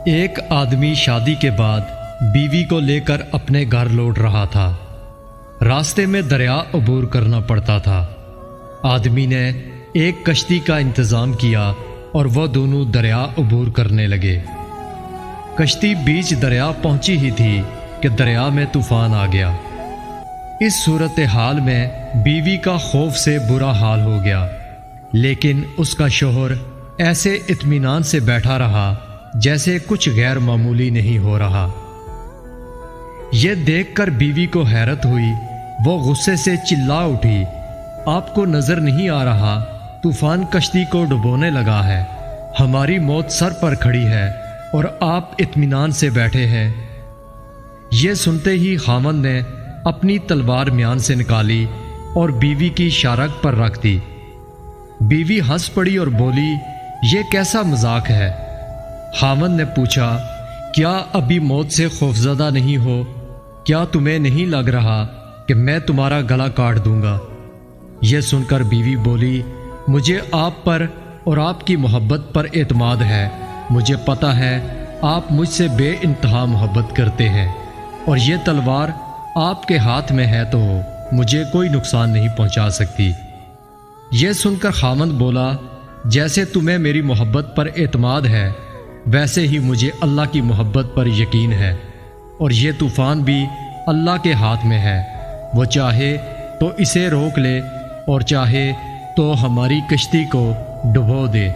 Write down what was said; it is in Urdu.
ایک آدمی شادی کے بعد بیوی کو لے کر اپنے گھر لوٹ رہا تھا۔ راستے میں دریا عبور کرنا پڑتا تھا۔ آدمی نے ایک کشتی کا انتظام کیا اور وہ دونوں دریا عبور کرنے لگے۔ کشتی بیچ دریا پہنچی ہی تھی کہ دریا میں طوفان آ گیا۔ اس صورتحال میں بیوی کا خوف سے برا حال ہو گیا، لیکن اس کا شوہر ایسے اطمینان سے بیٹھا رہا جیسے کچھ غیر معمولی نہیں ہو رہا۔ یہ دیکھ کر بیوی کو حیرت ہوئی، وہ غصے سے چلا اٹھی، آپ کو نظر نہیں آ رہا طوفان کشتی کو ڈبونے لگا ہے، ہماری موت سر پر کھڑی ہے اور آپ اطمینان سے بیٹھے ہیں۔ یہ سنتے ہی خاوند نے اپنی تلوار میان سے نکالی اور بیوی کی شارک پر رکھ دی۔ بیوی ہنس پڑی اور بولی، یہ کیسا مذاق ہے؟ خاوند نے پوچھا، کیا ابھی موت سے خوفزدہ نہیں ہو؟ کیا تمہیں نہیں لگ رہا کہ میں تمہارا گلا کاٹ دوں گا؟ یہ سن کر بیوی بولی، مجھے آپ پر اور آپ کی محبت پر اعتماد ہے، مجھے پتہ ہے آپ مجھ سے بے انتہا محبت کرتے ہیں، اور یہ تلوار آپ کے ہاتھ میں ہے تو مجھے کوئی نقصان نہیں پہنچا سکتی۔ یہ سن کر خاوند بولا، جیسے تمہیں میری محبت پر اعتماد ہے ویسے ہی مجھے اللہ کی محبت پر یقین ہے، اور یہ طوفان بھی اللہ کے ہاتھ میں ہے، وہ چاہے تو اسے روک لے اور چاہے تو ہماری کشتی کو ڈبو دے۔